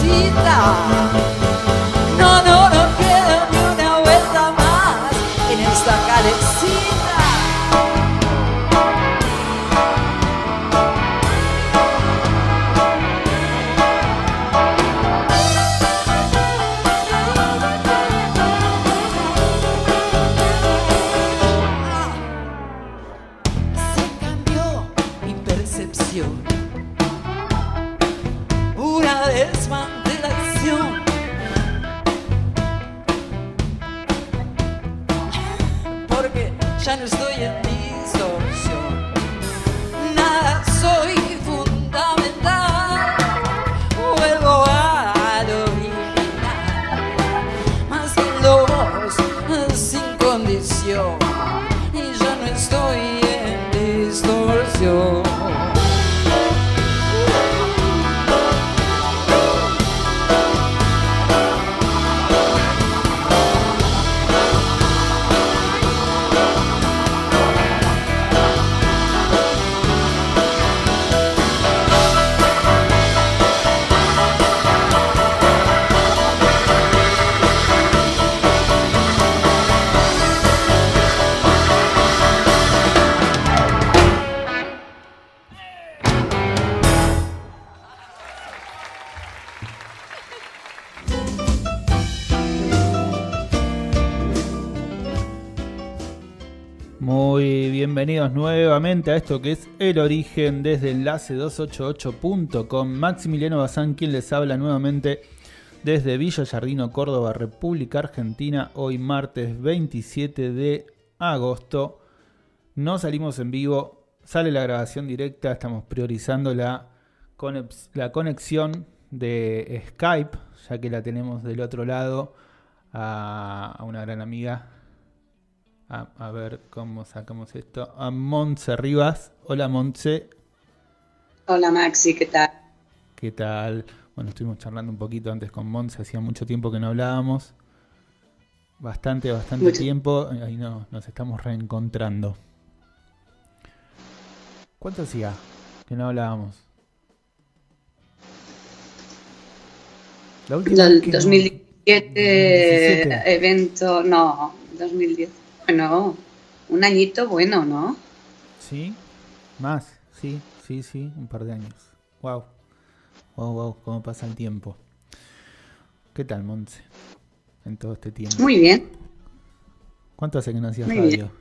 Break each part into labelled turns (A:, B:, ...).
A: calecita. No, no, no quiero ni una vuelta más en esta calecita. Una desmantelación. Porque ya no estoy en distorsión. Nada soy fundamental. Vuelvo al original. Más que los sin condición. Y ya no estoy en distorsión.
B: Muy bienvenidos nuevamente a esto que es El Origen desde enlace288.com. Maximiliano Bazán, quien les habla nuevamente desde Villa Yardino, Córdoba, República Argentina. Hoy martes 27 de agosto. No salimos en vivo, sale la grabación directa. Estamos priorizando la conexión de Skype, ya que la tenemos del otro lado a una gran amiga. A ver cómo sacamos esto. A Montse Rivas. Hola, Montse.
C: Hola, Maxi, ¿qué tal?
B: ¿Qué tal? Bueno, estuvimos charlando un poquito antes con Montse. Hacía mucho tiempo que no hablábamos. Bastante tiempo. Ahí nos estamos reencontrando. ¿Cuánto hacía que no hablábamos? La última
C: Del
B: que
C: 2017
B: no...
C: evento, no, 2010. Bueno, un añito bueno, ¿no?
B: ¿Sí? Más, sí, un par de años. Wow, cómo pasa el tiempo. ¿Qué tal, Montse? En todo este tiempo.
C: Muy bien.
B: ¿Cuánto hace que no hacías
C: Muy
B: radio?
C: bien.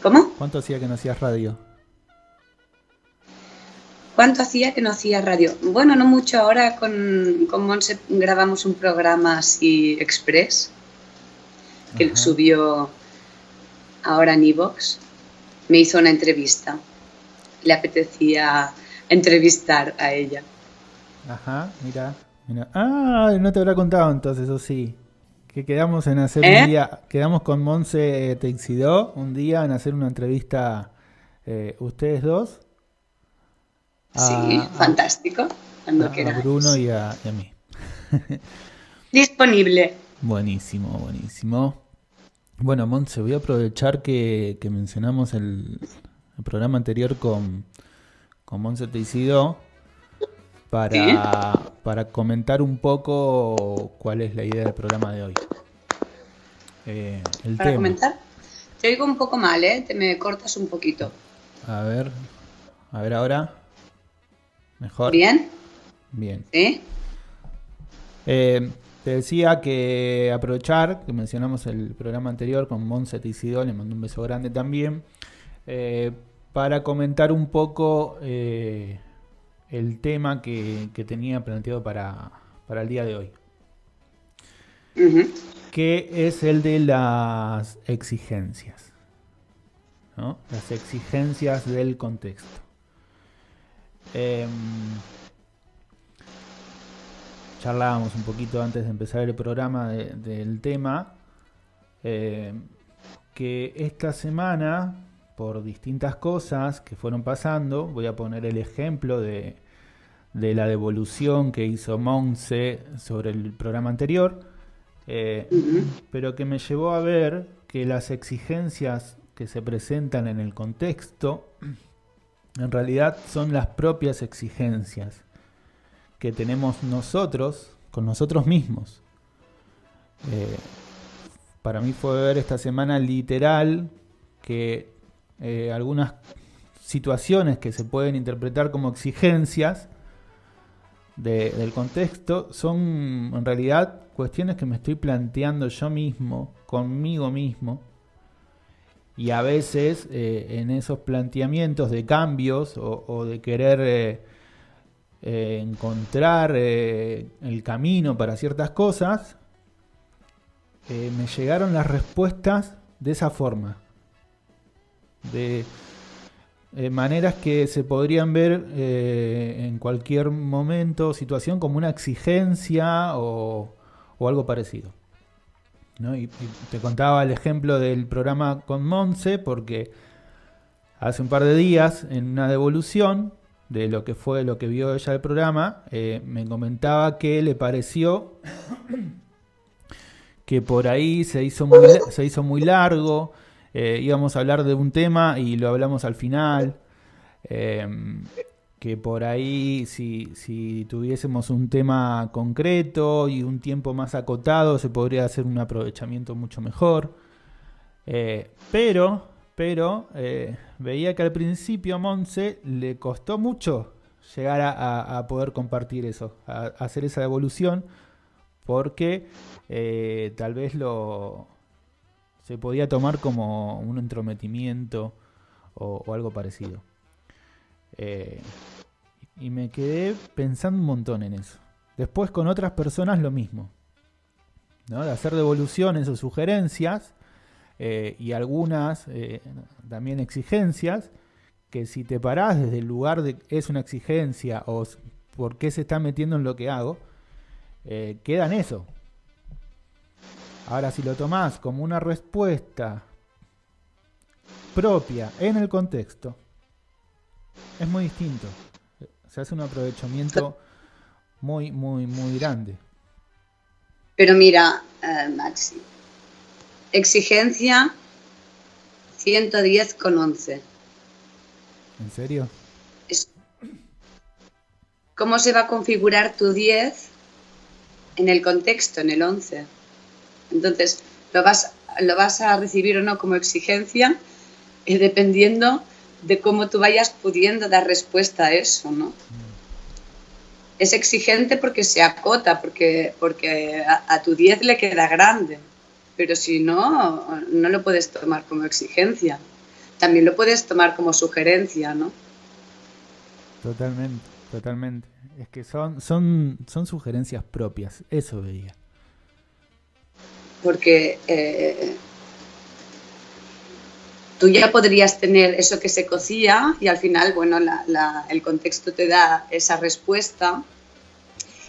C: ¿Cómo?
B: ¿Cuánto hacía que no hacías radio?
C: ¿Cuánto hacía que no hacía radio? Bueno, no mucho. Ahora con Monse grabamos un programa así express que
B: Ajá.
C: subió ahora en iVoox. Me hizo una entrevista. Le apetecía entrevistar a ella.
B: Ajá, mira. Ah, no te habrá contado entonces, eso sí. Que quedamos en hacer un día, quedamos con Montse Teixidó un día en hacer una entrevista ustedes dos.
C: Sí, fantástico. Cuando
B: a
C: quieras.
B: Bruno y a mí.
C: Disponible.
B: Buenísimo. Bueno, Montse, voy a aprovechar que mencionamos el programa anterior con Montse Teixidó para comentar un poco cuál es la idea del programa de hoy. El
C: ¿Para
B: tema.
C: comentar? Te oigo un poco mal, ¿eh? Te me cortas un poquito.
B: A ver ahora. ¿Mejor?
C: ¿Bien?
B: Bien.
C: ¿Sí?
B: Te decía que aprovechar, que mencionamos el programa anterior con Montse Teixidó, le mando un beso grande también, para comentar un poco el tema que tenía planteado para el día de hoy.
C: Uh-huh.
B: Que es el de las exigencias, ¿no? Las exigencias del contexto. Charlábamos un poquito antes de empezar el programa del tema, que esta semana, por distintas cosas que fueron pasando, voy a poner el ejemplo de la devolución que hizo Montse sobre el programa anterior, pero que me llevó a ver que las exigencias que se presentan en el contexto en realidad son las propias exigencias que tenemos nosotros con nosotros mismos. Para mí fue ver esta semana literal que algunas situaciones que se pueden interpretar como exigencias del contexto son en realidad cuestiones que me estoy planteando yo mismo, conmigo mismo, y a veces en esos planteamientos de cambios o de querer encontrar el camino para ciertas cosas, me llegaron las respuestas de esa forma, de maneras que se podrían ver en cualquier momento o situación como una exigencia o algo parecido, ¿no? Y te contaba el ejemplo del programa con Monse porque hace un par de días en una devolución de lo que fue lo que vio ella del programa, me comentaba que le pareció que por ahí se hizo muy largo. Íbamos a hablar de un tema y lo hablamos al final, que por ahí si tuviésemos un tema concreto y un tiempo más acotado se podría hacer un aprovechamiento mucho mejor, pero veía que al principio a Monse le costó mucho llegar a poder compartir eso, a hacer esa devolución, porque tal vez se podía tomar como un entrometimiento o algo parecido. Y me quedé pensando un montón en eso. Después con otras personas lo mismo, ¿no? De hacer devoluciones o sugerencias y algunas también exigencias, que si te parás desde el lugar de es una exigencia o por qué se está metiendo en lo que hago, queda en eso. Ahora, si lo tomás como una respuesta propia en el contexto, es muy distinto. Se hace un aprovechamiento muy, muy, muy grande.
C: Pero mira, Maxi, exigencia 110,11.
B: ¿En serio?
C: ¿Cómo se va a configurar tu 10 en el contexto, en el 11? Entonces, lo vas a recibir o no como exigencia, dependiendo de cómo tú vayas pudiendo dar respuesta a eso, ¿no? Es exigente porque se acota, porque a tu 10 le queda grande, pero si no, no lo puedes tomar como exigencia. También lo puedes tomar como sugerencia, ¿no?
B: Totalmente. Es que son sugerencias propias, eso veía.
C: Porque tú ya podrías tener eso que se cocía y al final, bueno, el contexto te da esa respuesta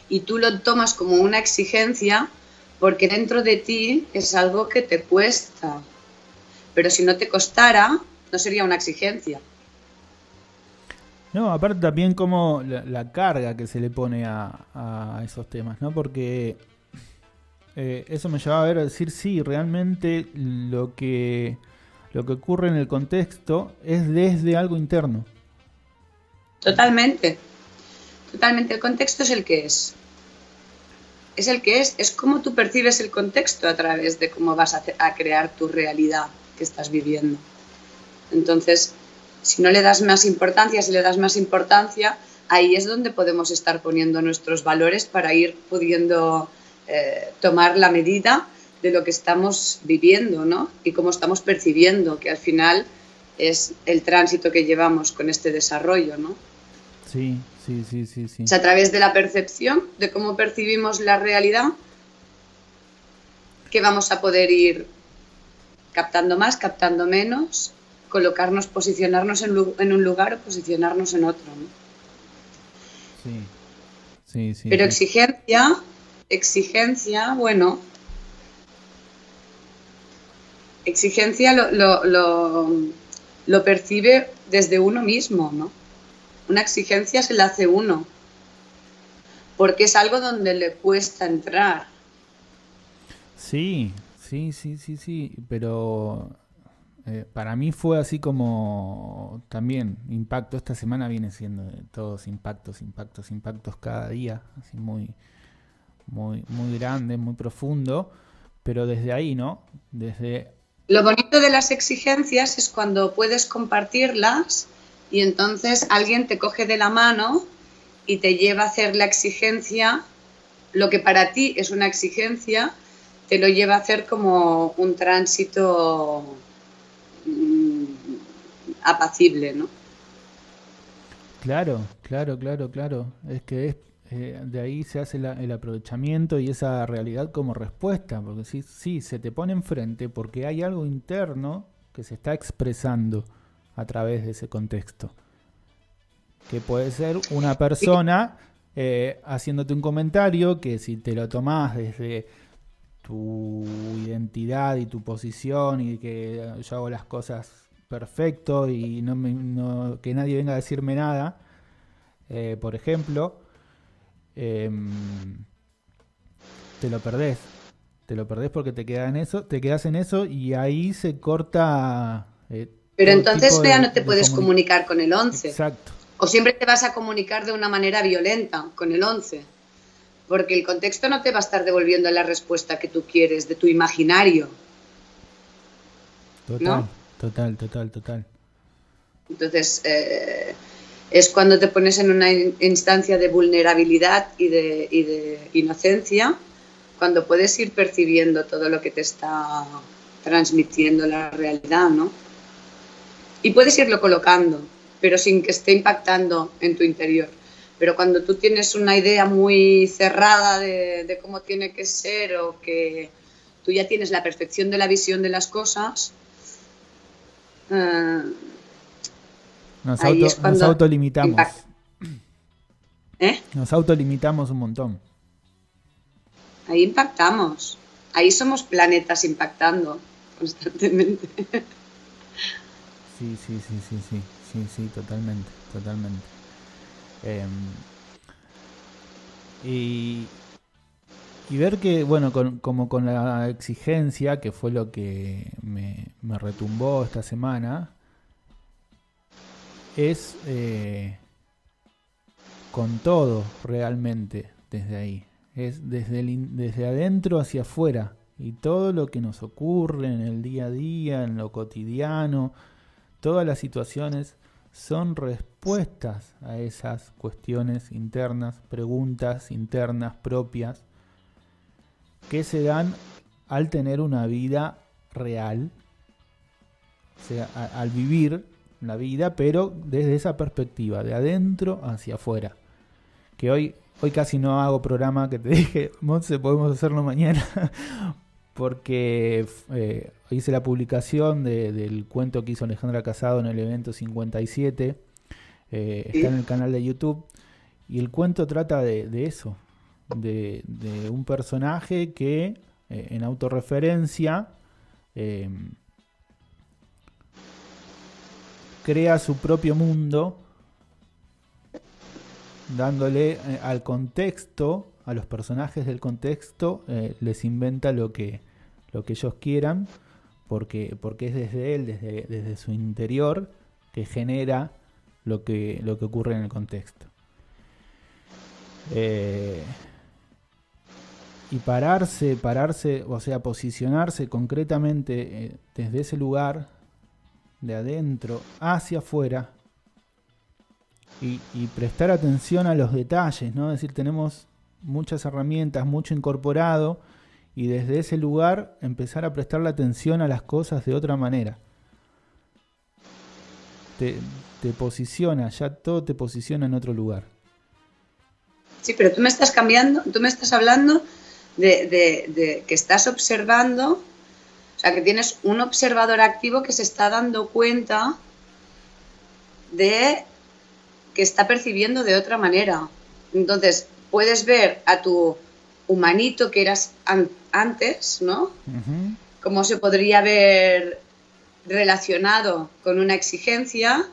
C: y tú lo tomas como una exigencia porque dentro de ti es algo que te cuesta. Pero si no te costara, no sería una exigencia.
B: No, aparte también como la carga que se le pone a esos temas, ¿no? Porque eso me llevaba a decir, sí, realmente lo que ocurre en el contexto es desde algo interno.
C: Totalmente. El contexto es el que es. Es el que es como tú percibes el contexto a través de cómo vas a crear tu realidad que estás viviendo. Entonces, si no le das más importancia, ahí es donde podemos estar poniendo nuestros valores para ir pudiendo tomar la medida de lo que estamos viviendo, ¿no? Y cómo estamos percibiendo, que al final es el tránsito que llevamos con este desarrollo, ¿no?
B: Sí.
C: Es a través de la percepción, de cómo percibimos la realidad, que vamos a poder ir captando más, captando menos, colocarnos, posicionarnos en un lugar o posicionarnos en otro, ¿no?
B: Sí.
C: Pero exigencia, bueno, exigencia lo percibe desde uno mismo, ¿no? Una exigencia se la hace uno, porque es algo donde le cuesta entrar.
B: Sí, pero para mí fue así como también impacto. Esta semana viene siendo de todos impactos cada día, así muy, muy, muy grande, muy profundo, pero desde ahí, ¿no? Desde...
C: Lo bonito de las exigencias es cuando puedes compartirlas y entonces alguien te coge de la mano y te lleva a hacer la exigencia, lo que para ti es una exigencia, te lo lleva a hacer como un tránsito apacible, ¿no?
B: Claro. Es que de ahí se hace el aprovechamiento y esa realidad como respuesta, porque sí, se te pone enfrente porque hay algo interno que se está expresando a través de ese contexto. Que puede ser una persona haciéndote un comentario que si te lo tomás desde tu identidad y tu posición y que yo hago las cosas perfecto y que nadie venga a decirme nada, por ejemplo, te lo perdés porque te quedas en eso y ahí se corta.
C: Pero entonces ya no te puedes comunicar con el 11.
B: Exacto.
C: O siempre te vas a comunicar de una manera violenta con el 11. Porque el contexto no te va a estar devolviendo la respuesta que tú quieres de tu imaginario.
B: Total.
C: Entonces, es cuando te pones en una instancia de vulnerabilidad y de inocencia, cuando puedes ir percibiendo todo lo que te está transmitiendo la realidad, ¿no? Y puedes irlo colocando, pero sin que esté impactando en tu interior. Pero cuando tú tienes una idea muy cerrada de cómo tiene que ser o que tú ya tienes la perfección de la visión de las cosas,
B: nos autolimitamos.
C: ¿Eh?
B: Nos autolimitamos un montón.
C: Ahí impactamos. Ahí somos planetas impactando constantemente.
B: Sí, totalmente. Y ver que, bueno, como con la exigencia, que fue lo que me retumbó esta semana, es con todo realmente desde ahí. Es desde adentro hacia afuera. Y todo lo que nos ocurre en el día a día, en lo cotidiano, todas las situaciones son respuestas a esas cuestiones internas, preguntas internas propias que se dan al tener una vida real, o sea, al vivir la vida, pero desde esa perspectiva, de adentro hacia afuera. Que hoy casi no hago programa, que te dije, Monse, podemos hacerlo mañana, porque hice la publicación del cuento que hizo Alejandra Casado en el evento 57, está en el canal de YouTube, y el cuento trata de eso, de un personaje que en autorreferencia crea su propio mundo, dándole al contexto, a los personajes del contexto, les inventa lo que ellos quieran, porque es desde él, desde su interior, que genera lo que ocurre en el contexto. Y pararse, o sea, posicionarse concretamente desde ese lugar, de adentro hacia afuera, y prestar atención a los detalles, ¿no? Es decir, tenemos muchas herramientas, mucho incorporado, y desde ese lugar empezar a prestarle atención a las cosas de otra manera. Te posiciona, ya todo te posiciona en otro lugar.
C: Sí, pero tú me estás hablando de que estás observando, o sea, que tienes un observador activo que se está dando cuenta de que está percibiendo de otra manera. Entonces, puedes ver a tu humanito que eras antes, ¿no?
B: Uh-huh.
C: Cómo se podría haber relacionado con una exigencia,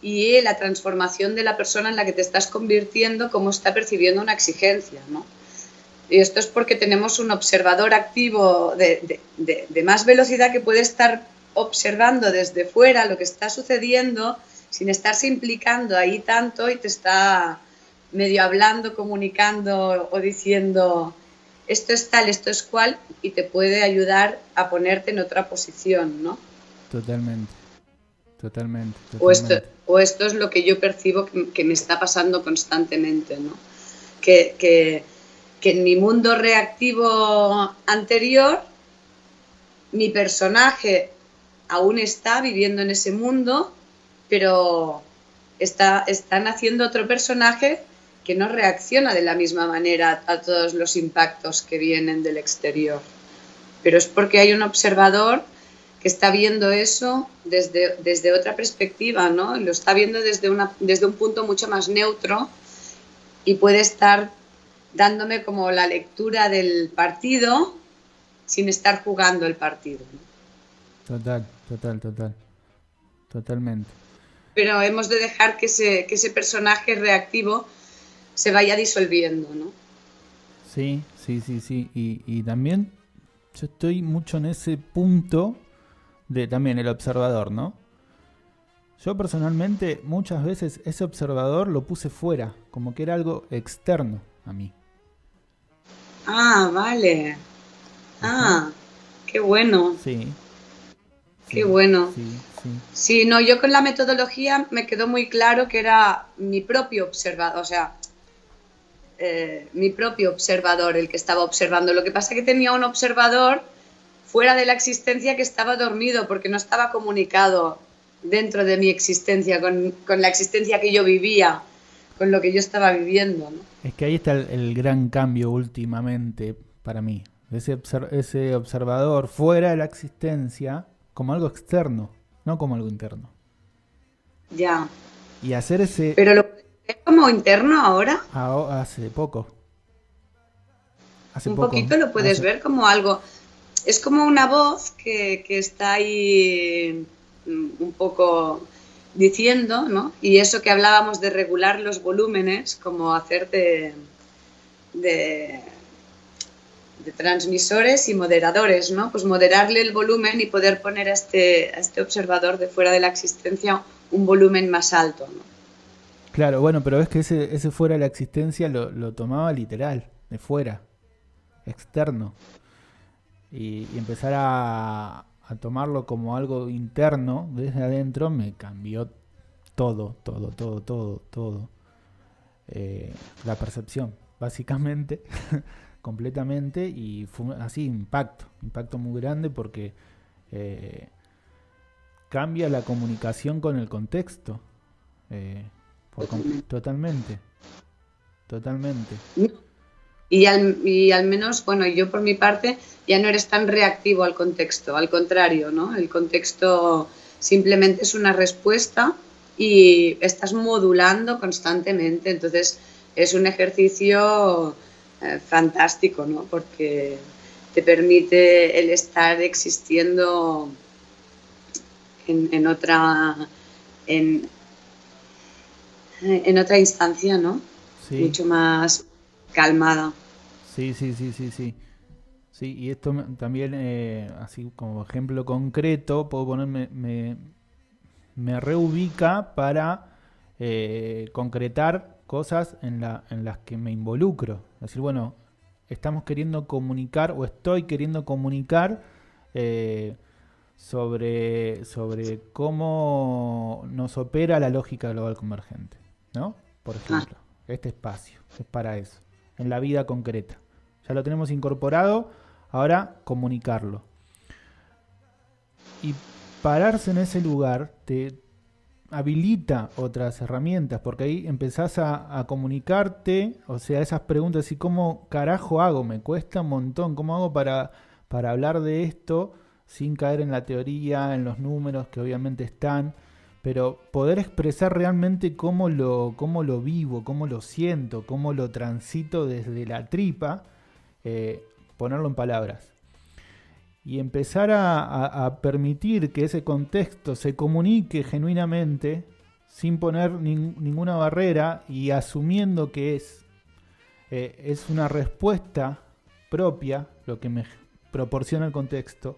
C: y la transformación de la persona en la que te estás convirtiendo, cómo está percibiendo una exigencia, ¿no? Y esto es porque tenemos un observador activo de más velocidad que puede estar observando desde fuera lo que está sucediendo sin estarse implicando ahí tanto y te está medio hablando, comunicando o diciendo esto es tal, esto es cual, y te puede ayudar a ponerte en otra posición, ¿no?
B: Totalmente, totalmente,
C: O esto,
B: totalmente.
C: o esto es lo que yo percibo que me está pasando constantemente, ¿no? Que en mi mundo reactivo anterior, mi personaje aún está viviendo en ese mundo, pero está naciendo otro personaje que no reacciona de la misma manera a todos los impactos que vienen del exterior. Pero es porque hay un observador que está viendo eso desde otra perspectiva, ¿no? Lo está viendo desde un punto mucho más neutro y puede estar dándome como la lectura del partido sin estar jugando el partido, ¿no?
B: Totalmente.
C: Pero hemos de dejar que ese personaje reactivo se vaya disolviendo, ¿no?
B: Sí. Y también yo estoy mucho en ese punto de también el observador, ¿no? Yo personalmente muchas veces ese observador lo puse fuera, como que era algo externo a mí.
C: Ah, vale. Ah, qué bueno.
B: Sí.
C: Qué bueno.
B: Sí.
C: Sí, no, yo con la metodología me quedó muy claro que era mi propio observador, o sea, mi propio observador el que estaba observando. Lo que pasa es que tenía un observador fuera de la existencia que estaba dormido porque no estaba comunicado dentro de mi existencia, con la existencia que yo vivía, con lo que yo estaba viviendo, ¿no?
B: Es que ahí está el gran cambio últimamente para mí. Ese observador fuera de la existencia como algo externo, no como algo interno.
C: Ya.
B: Y hacer ese...
C: Pero lo es como interno ahora.
B: Hace poco.
C: Un poquito lo puedes ver como algo. Es como una voz que está ahí un poco diciendo, ¿no? Y eso que hablábamos de regular los volúmenes, como hacer de transmisores y moderadores, ¿no? Pues moderarle el volumen y poder poner a este observador de fuera de la existencia un volumen más alto, ¿no?
B: Claro, bueno, pero es que ese fuera de la existencia lo tomaba literal, de fuera, externo. Y empezar a tomarlo como algo interno, desde adentro, me cambió todo. La percepción, básicamente, completamente, y fue así, impacto muy grande porque cambia la comunicación con el contexto. Totalmente.
C: Y al menos, bueno, yo por mi parte ya no eres tan reactivo al contexto, al contrario, ¿no? El contexto simplemente es una respuesta y estás modulando constantemente, entonces es un ejercicio fantástico, ¿no? Porque te permite el estar existiendo en otra instancia, ¿no?
B: Sí.
C: Mucho más calmada.
B: Sí. Sí, y esto también, así como ejemplo concreto, puedo ponerme, me reubica para concretar cosas en las que me involucro. Es decir, bueno, estamos queriendo comunicar o estoy queriendo comunicar sobre cómo nos opera la lógica global convergente, ¿no? Por ejemplo, este espacio es para eso, en la vida concreta. Ya lo tenemos incorporado, ahora comunicarlo. Y pararse en ese lugar te habilita otras herramientas, porque ahí empezás a comunicarte, o sea, esas preguntas, ¿y cómo carajo hago? Me cuesta un montón, ¿cómo hago para hablar de esto sin caer en la teoría, en los números que obviamente están, pero poder expresar realmente cómo lo vivo, cómo lo siento, cómo lo transito desde la tripa, ponerlo en palabras. Y empezar a permitir que ese contexto se comunique genuinamente, sin poner ninguna barrera y asumiendo que es una respuesta propia, lo que me proporciona el contexto.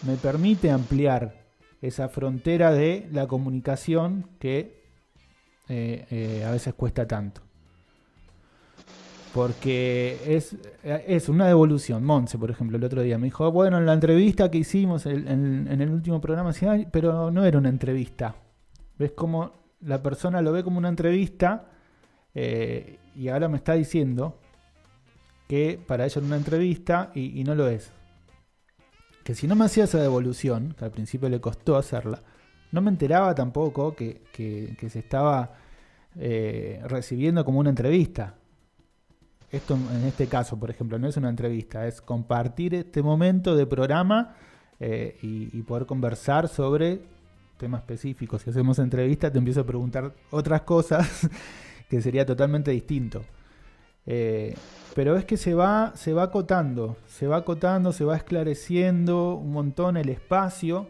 B: me permite ampliar esa frontera de la comunicación que a veces cuesta tanto. Porque es una devolución. Monse, por ejemplo, el otro día me dijo, bueno, en la entrevista que hicimos en el último programa, decía, pero no era una entrevista. ¿Ves cómo la persona lo ve como una entrevista? Y ahora me está diciendo que para ella era una entrevista y no lo es. Que si no me hacía esa devolución, que al principio le costó hacerla, no me enteraba tampoco que se estaba recibiendo como una entrevista. Esto en este caso, por ejemplo, no es una entrevista, es compartir este momento de programa y poder conversar sobre temas específicos. Si hacemos entrevistas, te empiezo a preguntar otras cosas que sería totalmente distinto. Pero es que se va acotando, se va esclareciendo un montón el espacio,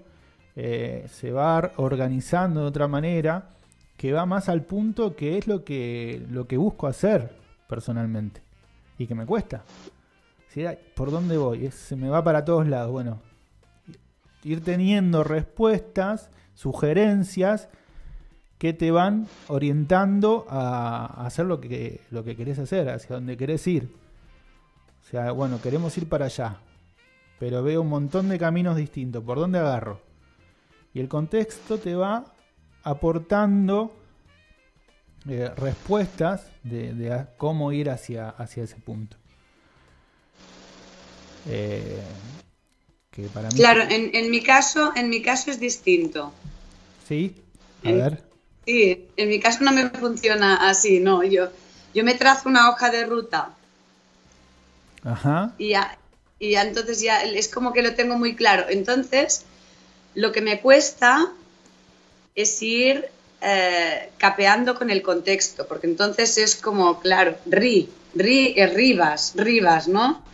B: se va organizando de otra manera, que va más al punto que es lo que busco hacer personalmente. Y que me cuesta. ¿Sí? ¿Por dónde voy? Se me va para todos lados. Bueno, ir teniendo respuestas, sugerencias que te van orientando a hacer lo que querés hacer, hacia donde querés ir. O sea, bueno, queremos ir para allá, pero veo un montón de caminos distintos. ¿Por dónde agarro? Y el contexto te va aportando respuestas de cómo ir hacia ese punto. Que para mí...
C: Claro, en mi caso es distinto.
B: ¿Sí? A ver.
C: Sí, en mi caso no me funciona así, no. Yo me trazo una hoja de ruta.
B: Ajá.
C: Y ya entonces ya es como que lo tengo muy claro. Entonces, lo que me cuesta es ir capeando con el contexto, porque entonces es como, claro, Ri es Rivas, ¿no?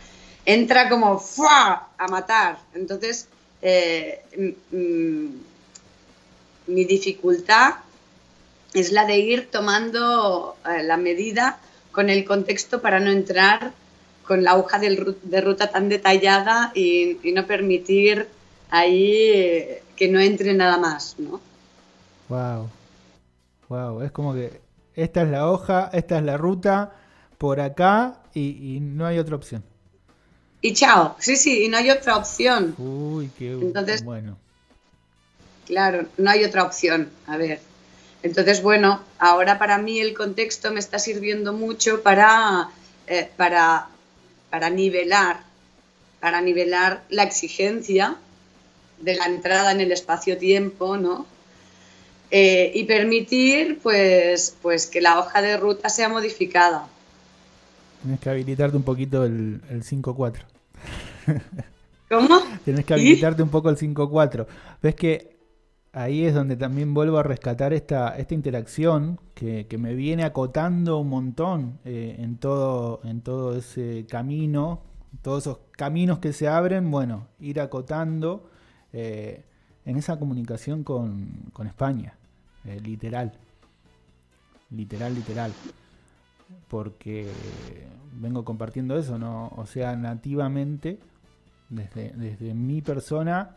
C: Entra como ¡fua! A matar. Entonces, mi dificultad es la de ir tomando la medida con el contexto para no entrar con la hoja de ruta tan detallada y no permitir ahí que no entre nada más, ¿no?
B: Wow, es como que esta es la hoja, esta es la ruta, por acá y no hay otra opción.
C: Y chao, sí, y no hay otra opción.
B: Uy, qué
C: entonces,
B: bueno.
C: Claro, no hay otra opción, a ver. Entonces, bueno, ahora para mí el contexto me está sirviendo mucho para nivelar la exigencia de la entrada en el espacio-tiempo, ¿no? Y permitir, pues que la hoja de ruta sea modificada.
B: Tienes que habilitarte un poquito el 5.4.
C: ¿Cómo?
B: Tienes que habilitarte un poco el 5.4. Ves que ahí es donde también vuelvo a rescatar esta interacción que me viene acotando un montón en todo ese camino, todos esos caminos que se abren, bueno, ir acotando en esa comunicación con España, literal, porque vengo compartiendo eso, ¿no? O sea, nativamente, desde mi persona,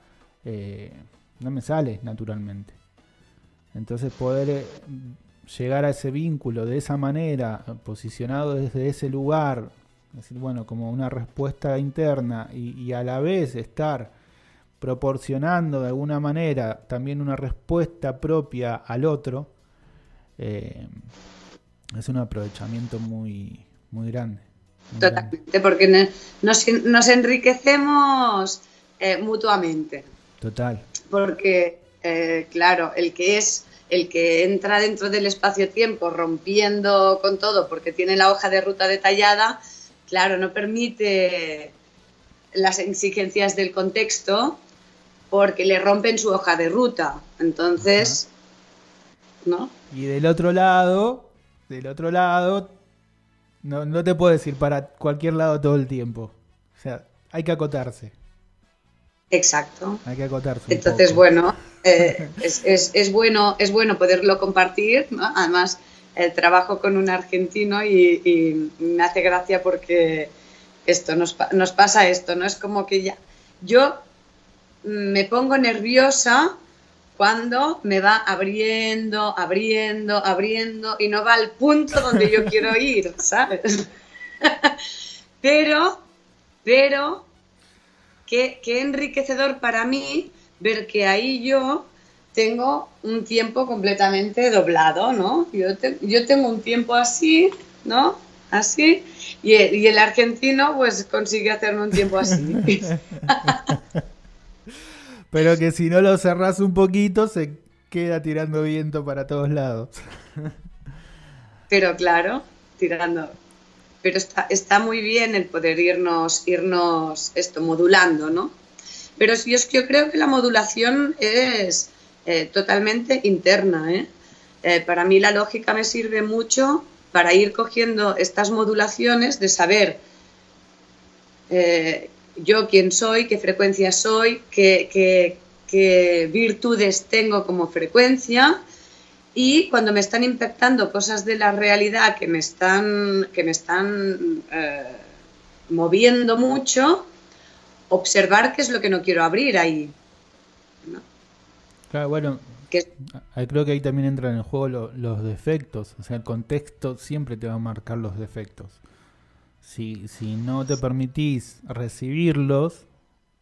B: no me sale naturalmente. Entonces poder llegar a ese vínculo de esa manera, posicionado desde ese lugar, decir, bueno, como una respuesta interna y a la vez estar proporcionando de alguna manera también una respuesta propia al otro, es un aprovechamiento muy, muy grande.
C: Totalmente, porque nos enriquecemos mutuamente.
B: Total.
C: Porque, claro, el que entra dentro del espacio-tiempo rompiendo con todo porque tiene la hoja de ruta detallada, claro, no permite las exigencias del contexto porque le rompen su hoja de ruta. Entonces, ¿no?
B: Y del otro lado, no te puedes ir para cualquier lado todo el tiempo. O sea, hay que acotarse.
C: Exacto.
B: Hay que acotarse.
C: Entonces, bueno, es bueno poderlo compartir, ¿no? Además, trabajo con un argentino y me hace gracia porque nos pasa esto, ¿no? Es como que ya yo me pongo nerviosa cuando me va abriendo y no va al punto donde yo quiero ir, ¿sabes? Pero qué enriquecedor para mí ver que ahí yo tengo un tiempo completamente doblado, ¿no? Yo tengo un tiempo así, ¿no? Así, y el argentino pues consigue hacerme un tiempo así.
B: Pero que si no lo cerrás un poquito, se queda tirando viento para todos lados.
C: Pero claro, tirando. Pero está muy bien el poder irnos modulando, ¿no? Pero yo creo que la modulación es totalmente interna, ¿eh? Para mí la lógica me sirve mucho para ir cogiendo estas modulaciones de saber yo quién soy, qué frecuencia soy, qué virtudes tengo como frecuencia, y cuando me están impactando cosas de la realidad que me están moviendo mucho, observar qué es lo que no quiero abrir ahí, ¿no?
B: Claro, bueno,
C: Que
B: creo que ahí también entran en juego los defectos. O sea, el contexto siempre te va a marcar los defectos. Si no te permitís recibirlos,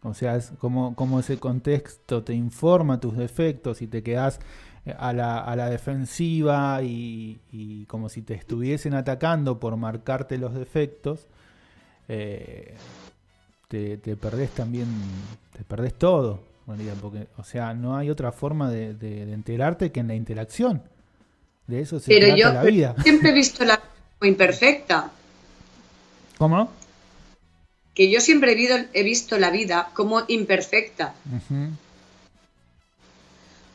B: o sea, es como ese contexto te informa tus defectos y te quedás a la defensiva y como si te estuviesen atacando por marcarte los defectos, te perdés también, te perdés todo, en realidad, porque, o sea, no hay otra forma de enterarte que en la interacción. De eso se
C: pero
B: trata
C: yo
B: la vida.
C: siempre he visto la vida como imperfecta,
B: ¿Cómo?
C: que yo siempre he visto la vida como imperfecta,
B: Uh-huh.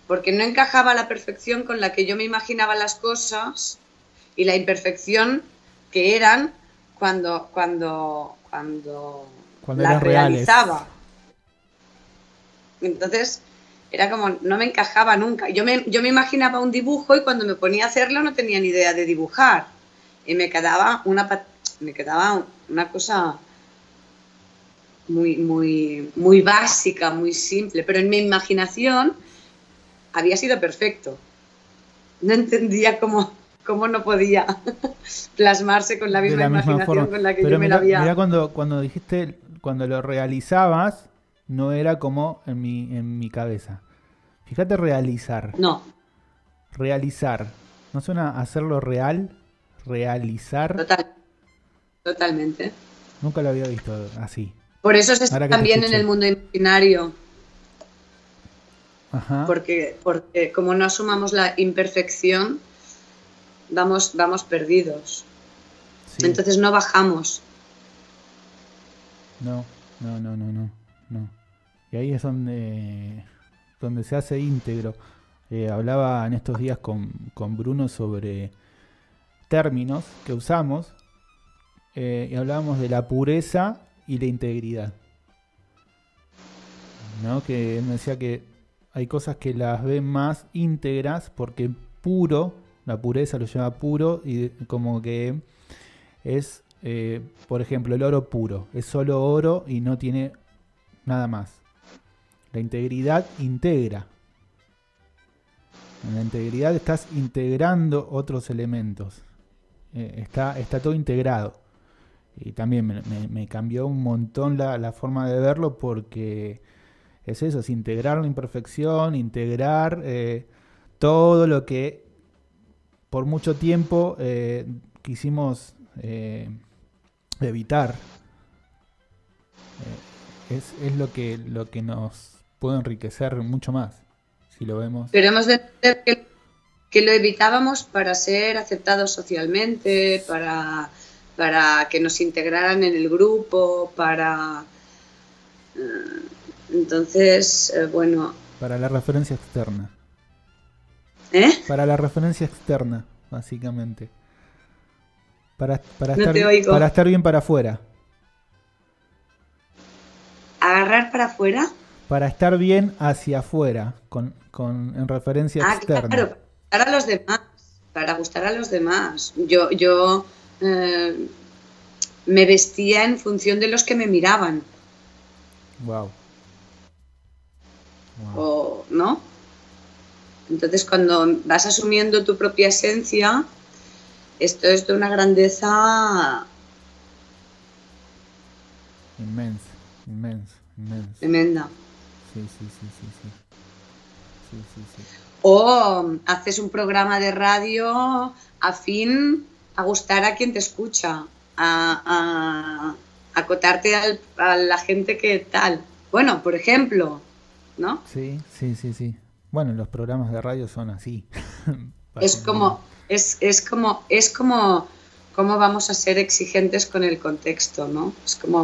C: porque no encajaba la perfección con la que yo me imaginaba las cosas y la imperfección que eran cuando
B: eran
C: las
B: reales.
C: realizaba. Entonces era como, no me encajaba nunca. Yo me imaginaba un dibujo y cuando me ponía a hacerlo no tenía ni idea de dibujar. Y me quedaba una cosa muy, muy, muy básica, muy simple. Pero en mi imaginación había sido perfecto. No entendía cómo no podía plasmarse con la
B: De
C: misma
B: la misma
C: imaginación
B: forma.
C: con la que
B: Pero
C: yo me la había...
B: mirá cuando dijiste, cuando lo realizabas, no era como en mi cabeza. Fíjate realizar.
C: No,
B: Realizar. ¿No suena hacerlo real? Realizar.
C: totalmente.
B: Nunca lo había visto así.
C: Por eso se está
B: Ahora que te
C: también en
B: escucho.
C: el mundo imaginario,
B: Ajá.
C: porque como no asumamos la imperfección, vamos perdidos.
B: Sí.
C: Entonces no bajamos.
B: No. Y ahí es donde se hace íntegro. Hablaba en estos días con Bruno sobre términos que usamos y hablábamos de la pureza y la integridad, ¿no? Que él me decía que hay cosas que las ven más íntegras porque puro, la pureza lo llama puro y como que es, por ejemplo, el oro puro, es solo oro y no tiene nada más. La integridad integra. En la integridad estás integrando otros elementos. Está todo integrado. Y también me cambió un montón la forma de verlo porque es eso, es integrar la imperfección, integrar todo lo que por mucho tiempo quisimos evitar. Es lo que nos puede enriquecer mucho más, si lo vemos.
C: Pero hemos de entender que lo evitábamos para ser aceptados socialmente, para que nos integraran en el grupo, entonces, bueno...
B: Para la referencia externa. Para la referencia externa, básicamente. Para estar bien para afuera.
C: ¿Agarrar para afuera?
B: Para estar bien hacia afuera, en referencia externa.
C: Claro, para gustar a los demás. Yo me vestía en función de los que me miraban.
B: Wow. Wow.
C: o ¿no? Entonces, cuando vas asumiendo tu propia esencia, esto es de una grandeza
B: Inmenso, inmenso, inmenso.
C: tremenda.
B: Sí, sí, sí, sí, sí. Sí, sí, sí.
C: O haces un programa de radio afín a gustar a quien te escucha, a acotarte a la gente que tal. Bueno, por ejemplo, ¿no?
B: Sí, sí, sí, sí. Bueno, los programas de radio son así.
C: Es
B: Básicamente.
C: como, es como cómo vamos a ser exigentes con el contexto, ¿no? Es como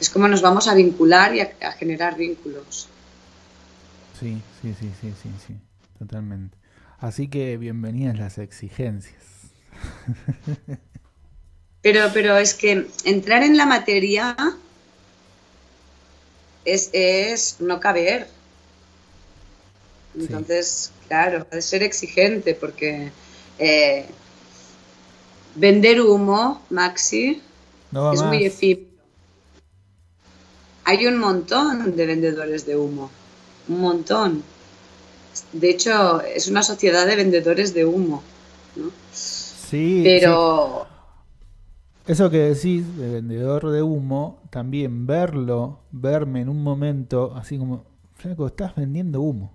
C: es como nos vamos a vincular y a generar vínculos.
B: Sí, sí, sí, sí, sí, sí. Totalmente. Así que bienvenidas las exigencias.
C: Pero es que entrar en la materia es no caber.
B: Sí.
C: Entonces, claro, ha de ser exigente porque eh, vender humo, Maxi,
B: No va
C: es muy
B: más.
C: efímero. Hay un montón de vendedores de humo, un montón. De hecho, es una sociedad de vendedores de humo, ¿no?
B: Sí, sí.
C: Pero
B: Eso que decís de vendedor de humo, también verme en un momento así como, flaco, estás vendiendo humo.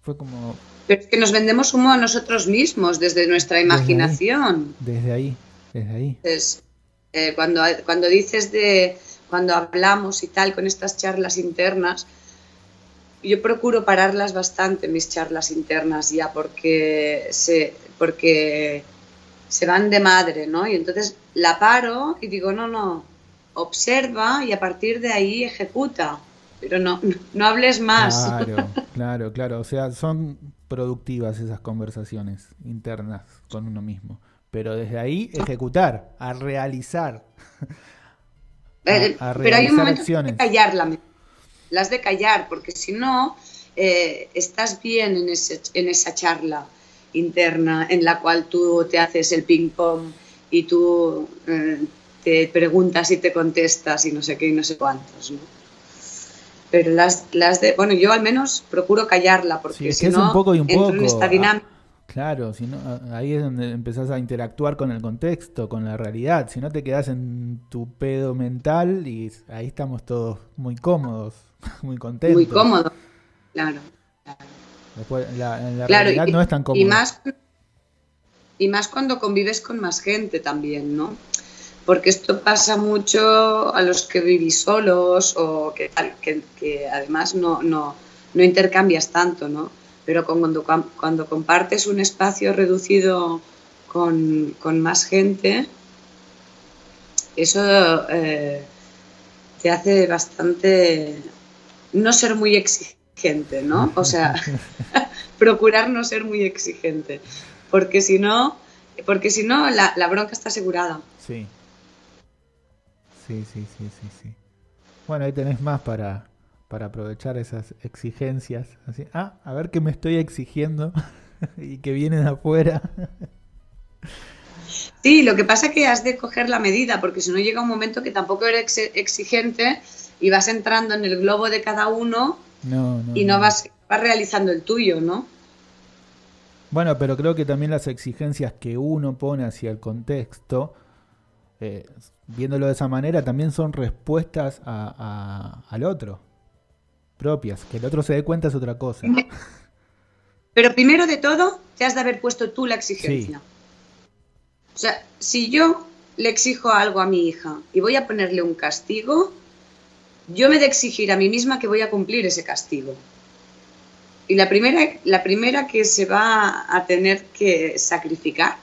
B: Fue como,
C: es que nos vendemos humo a nosotros mismos desde nuestra
B: desde ahí,
C: imaginación.
B: desde ahí, desde ahí.
C: Entonces, cuando dices cuando hablamos y tal con estas charlas internas, yo procuro pararlas bastante, mis charlas internas ya, porque se van de madre, ¿no? Y entonces la paro y digo, no, observa y a partir de ahí ejecuta, pero no hables más.
B: Claro, claro, claro. O sea, son productivas esas conversaciones internas con uno mismo. Pero desde ahí ejecutar, a realizar, a
C: Pero hay un
B: realizar
C: momento que hay que
B: acciones.
C: callarla, las de callar, porque si no, estás bien en esa charla interna en la cual tú te haces el ping-pong y tú te preguntas y te contestas y no sé qué y no sé cuántos, ¿no? Pero bueno, yo al menos procuro callarla,
B: Sí,
C: porque
B: es que
C: si
B: es un
C: no,
B: poco y un
C: entro en
B: poco.
C: esta dinámica.
B: Claro, si no, ahí es donde empezás a interactuar con el contexto, con la realidad. Si no te quedás en tu pedo mental y ahí estamos todos muy cómodos, muy
C: Muy
B: contentos.
C: cómodo, claro.
B: Después, en la
C: Claro,
B: realidad no es tan
C: y
B: cómodo.
C: más cuando convives con más gente también, ¿no? Porque esto pasa mucho a los que vivís solos o que además no intercambias tanto, ¿no? Pero cuando compartes un espacio reducido con más gente, eso te hace bastante no ser muy exigente, ¿no? O sea, procurar no ser muy exigente, porque si no, la bronca está asegurada.
B: Sí, sí, sí, sí, sí, sí. Bueno, ahí tenés más para aprovechar esas exigencias. Así, a ver qué me estoy exigiendo y que viene de afuera.
C: Sí, lo que pasa es que has de coger la medida, porque si no llega un momento que tampoco eres exigente y vas entrando en el globo de cada uno
B: No, no,
C: y no
B: no, no.
C: vas realizando el tuyo, ¿no?
B: Bueno, pero creo que también las exigencias que uno pone hacia el contexto, eh, viéndolo de esa manera, también son respuestas al otro, propias. Que el otro se dé cuenta es otra cosa.
C: Pero primero de todo, te has de haber puesto tú la
B: Sí,
C: exigencia. O sea, si yo le exijo algo a mi hija y voy a ponerle un castigo, yo me he de exigir a mí misma que voy a cumplir ese castigo. Y la primera que se va a tener que sacrificar,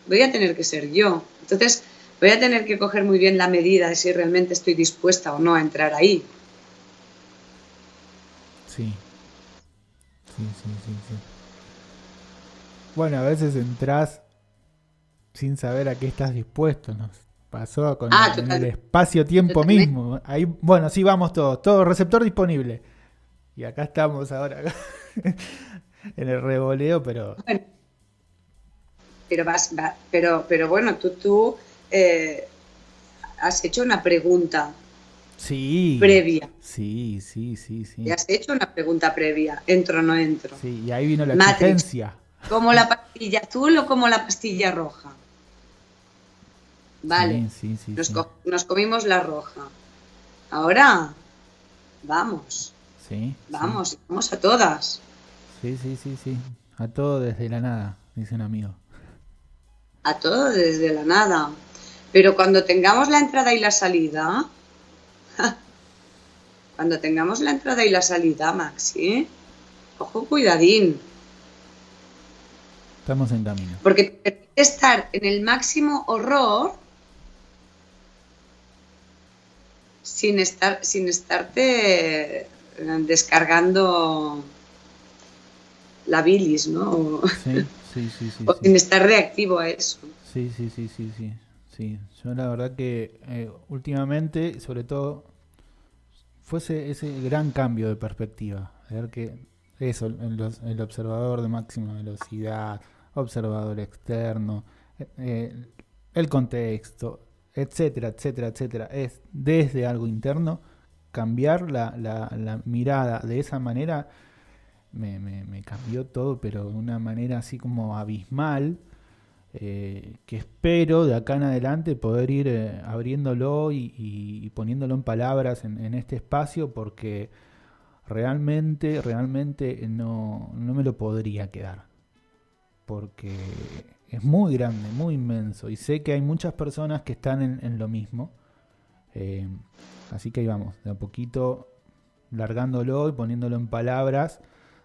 C: voy a tener que ser yo. Entonces, voy a tener que coger muy bien la medida de si realmente estoy dispuesta o no a entrar ahí.
B: sí, sí, sí, sí, sí. Bueno, a veces entras sin saber a qué estás dispuesto. Nos pasó
C: Ah,
B: en el
C: totalmente.
B: espacio-tiempo
C: Totalmente.
B: mismo. Ahí, bueno, sí, vamos todos. Todo receptor disponible. Y acá estamos ahora en el revoleo, pero
C: Bueno, pero bueno, tú has hecho una pregunta
B: Sí,
C: previa.
B: sí.
C: Ya has hecho una pregunta previa, ¿entro o no entro?
B: Sí, y ahí vino la
C: Matrix,
B: exigencia.
C: ¿como la pastilla azul o como la pastilla roja? Vale,
B: Sí.
C: nos comimos la roja. Ahora, vamos,
B: Sí.
C: vamos a todas.
B: Sí. A todo desde la nada, dice un amigo.
C: A todo desde la nada. Pero cuando tengamos la entrada y la salida, Maxi, ojo, cuidadín.
B: Estamos en camino.
C: Porque te permite estar en el máximo horror sin estarte descargando la bilis, ¿no?
B: Sí.
C: O sin estar reactivo a eso.
B: Sí. Yo la verdad que últimamente, sobre todo, fue ese gran cambio de perspectiva. Ver que eso, el observador de máxima velocidad, observador externo, el contexto, etcétera, es desde algo interno, cambiar la mirada de esa manera me cambió todo, pero de una manera así como abismal, que espero de acá en adelante poder ir abriéndolo y poniéndolo en palabras en este espacio, porque realmente no me lo podría quedar, porque es muy grande, muy inmenso, y sé que hay muchas personas que están en lo mismo, así que ahí vamos, de a poquito largándolo y poniéndolo en palabras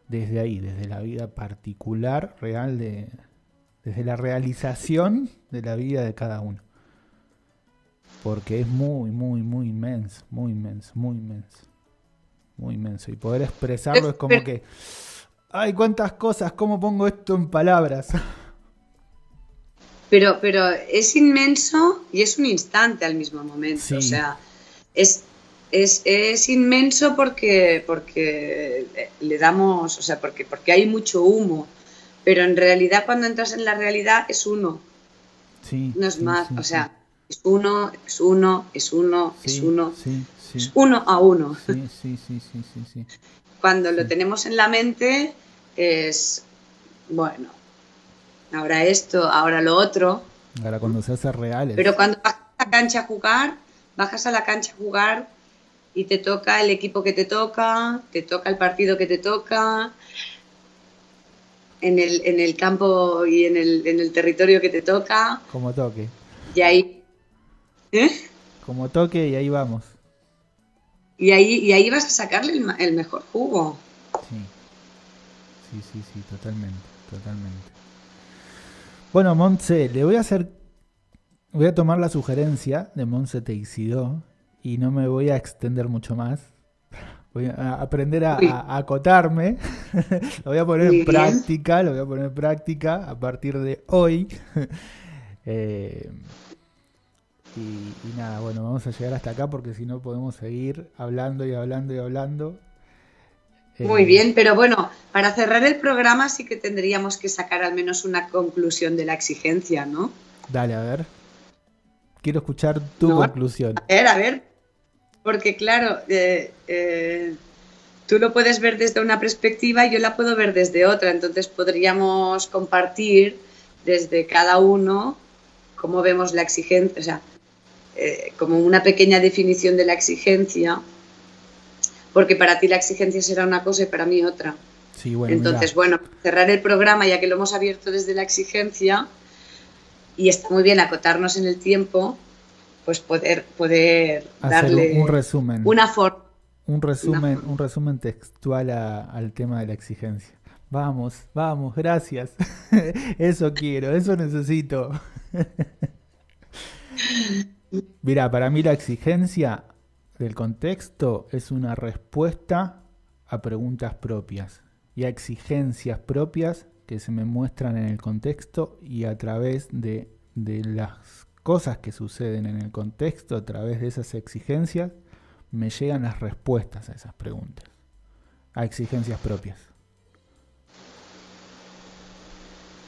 B: desde ahí, desde la vida particular, real, desde la realización de la vida de cada uno. Porque es muy inmenso. Y poder expresarlo es como que, ay, cuántas cosas, ¿cómo pongo esto en palabras?
C: Pero es inmenso y es un instante al mismo momento. Sí. O sea, es inmenso porque le damos, o sea, porque hay mucho humo. Pero en realidad cuando entras en la realidad es uno.
B: Sí,
C: no es más,
B: sí,
C: o sea, es uno a uno.
B: Sí.
C: Cuando lo tenemos en la mente es, bueno, ahora esto, ahora lo otro.
B: Ahora cuando se hace real.
C: Pero cuando bajas a la cancha a jugar y te toca el equipo que te toca el partido que te toca, en el campo y en el territorio que te toca.
B: Como toque.
C: Y ahí...
B: Como toque y ahí vamos.
C: Y ahí vas a sacarle el mejor jugo.
B: Sí, totalmente. Bueno, Montse, voy a tomar la sugerencia de Montse Teixidó y no me voy a extender mucho más. Voy a aprender a acotarme. Lo voy a poner en práctica a partir de hoy. Y nada, bueno, vamos a llegar hasta acá porque si no podemos seguir hablando.
C: Muy bien, pero bueno, para cerrar el programa sí que tendríamos que sacar al menos una conclusión de la exigencia, ¿no?
B: Dale, a ver. Quiero escuchar tu conclusión.
C: A ver. Porque claro, tú lo puedes ver desde una perspectiva y yo la puedo ver desde otra. Entonces podríamos compartir desde cada uno cómo vemos la exigencia, o sea, como una pequeña definición de la exigencia, porque para ti la exigencia será una cosa y para mí otra.
B: Sí, bueno,
C: entonces, bueno, cerrar el programa ya que lo hemos abierto desde la exigencia y está muy bien acotarnos en el tiempo, pues poder darle
B: un resumen,
C: una forma.
B: Un resumen textual al tema de la exigencia. Vamos, gracias. Eso quiero, eso necesito. Mirá, para mí la exigencia del contexto es una respuesta a preguntas propias y a exigencias propias que se me muestran en el contexto y a través de las cosas que suceden en el contexto, a través de esas exigencias, me llegan las respuestas a esas preguntas, a exigencias propias.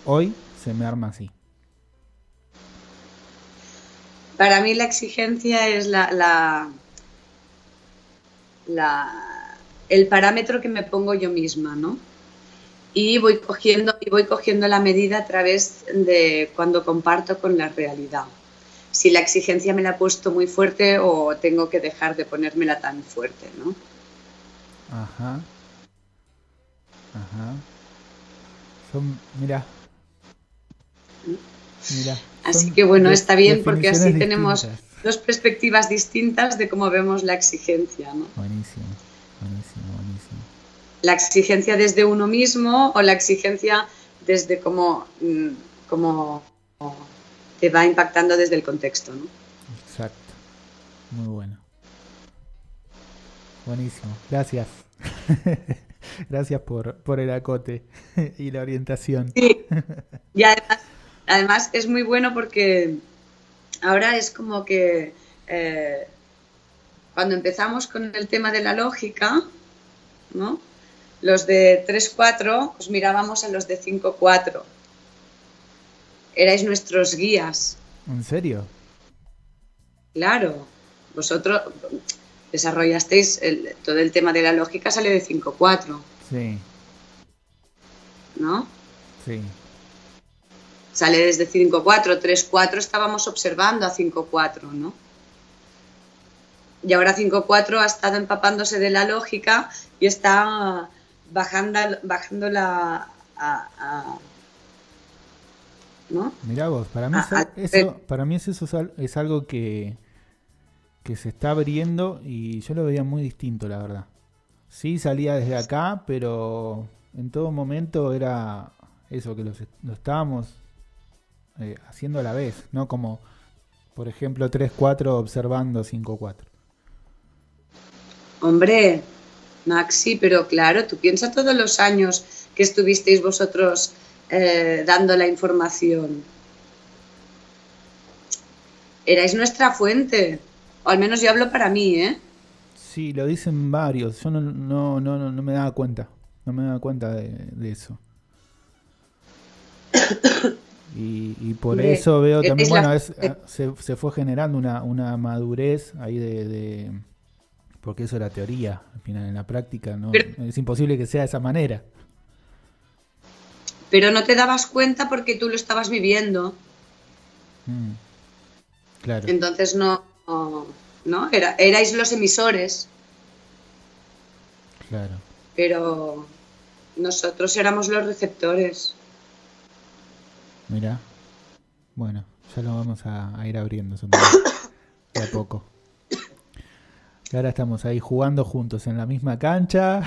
B: Hoy se me arma así.
C: Para mí la exigencia es el parámetro que me pongo yo misma, ¿no? Y voy cogiendo la medida a través de cuando comparto con la realidad. Si la exigencia me la he puesto muy fuerte o tengo que dejar de ponérmela tan fuerte, ¿no?
B: Ajá. Mira.
C: Así que bueno, está bien porque así
B: definiciones
C: tenemos
B: distintas.
C: dos perspectivas distintas de cómo vemos la exigencia, ¿no?
B: Buenísimo.
C: La exigencia desde uno mismo o la exigencia desde cómo te va impactando desde el contexto, ¿no?
B: Exacto. Muy bueno. Buenísimo. Gracias. Gracias por el acote y la orientación.
C: Sí. Y además es muy bueno porque ahora es como que cuando empezamos con el tema de la lógica, ¿no? Los de 3-4 os mirábamos a los de 5-4. Erais nuestros guías.
B: ¿En serio?
C: Claro. Vosotros desarrollasteis todo el tema de la lógica, sale de 5-4.
B: Sí.
C: ¿No?
B: Sí.
C: Sale desde 5-4. 3-4 estábamos observando a 5-4, ¿no? Y ahora 5-4 ha estado empapándose de la lógica y está bajándola ¿no?
B: Mirá vos, para mí eso es algo que se está abriendo y yo lo veía muy distinto, la verdad. Sí, salía desde acá, pero en todo momento era eso, que lo estábamos haciendo a la vez, no como, por ejemplo, 3-4 observando 5-4.
C: Hombre, Maxi, pero claro, tú piensas todos los años que estuvisteis vosotros dando la información. Erais nuestra fuente, o al menos yo hablo para mí, ¿eh?
B: Sí, lo dicen varios, yo no me daba cuenta, no me daba cuenta de eso. Y por eso veo también, se fue generando una madurez ahí porque eso era teoría, al final en la práctica no es imposible que sea de esa manera.
C: Pero no te dabas cuenta porque tú lo estabas viviendo.
B: Claro.
C: Entonces no erais los emisores.
B: Claro.
C: Pero nosotros éramos los receptores.
B: Mirá. Bueno, ya lo vamos a ir abriendo eso también, de a poco. Y ahora estamos ahí jugando juntos en la misma cancha.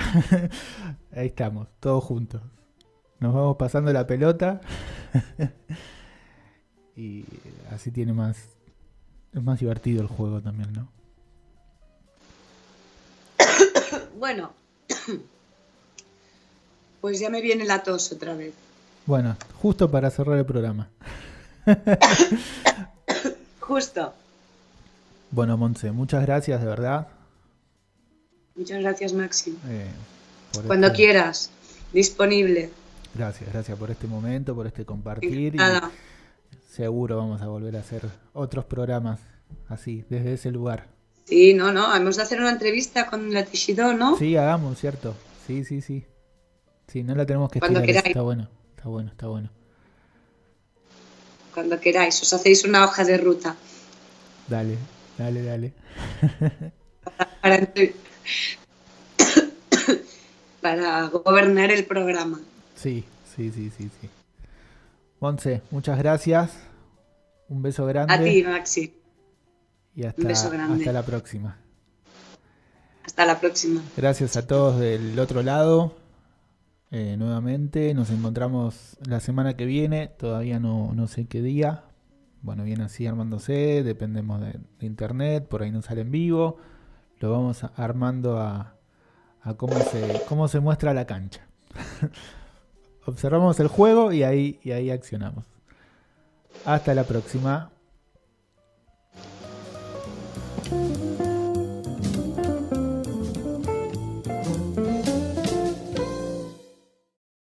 B: Ahí estamos, todos juntos. Nos vamos pasando la pelota. Y así es más divertido el juego también, ¿no?
C: Bueno, pues ya me viene la tos otra vez.
B: Bueno, justo para cerrar el programa.
C: Justo.
B: Bueno, Montse, muchas gracias, de verdad.
C: Muchas gracias, Maxi.
B: Cuando
C: quieras, disponible.
B: Gracias por este momento, por este compartir.
C: Nada.
B: Y seguro vamos a volver a hacer otros programas así, desde ese lugar.
C: Sí, no, hemos de hacer una entrevista con la Tishido, ¿no?
B: Sí, hagamos, ¿cierto? Sí. Sí, no la tenemos que
C: Cuando
B: estirar.
C: queráis.
B: Está bueno.
C: Cuando queráis, os hacéis una hoja de ruta.
B: Dale.
C: Para gobernar el programa.
B: Sí. Montse, muchas gracias. Un beso grande.
C: A ti, Maxi.
B: Y
C: Un beso grande.
B: hasta la próxima.
C: Hasta la próxima.
B: Gracias a todos del otro lado. Nuevamente nos encontramos la semana que viene. Todavía no sé qué día. Bueno, viene así armándose. Dependemos de internet. Por ahí no sale en vivo. Lo vamos armando a cómo se muestra la cancha. Observamos el juego y ahí accionamos. Hasta la próxima.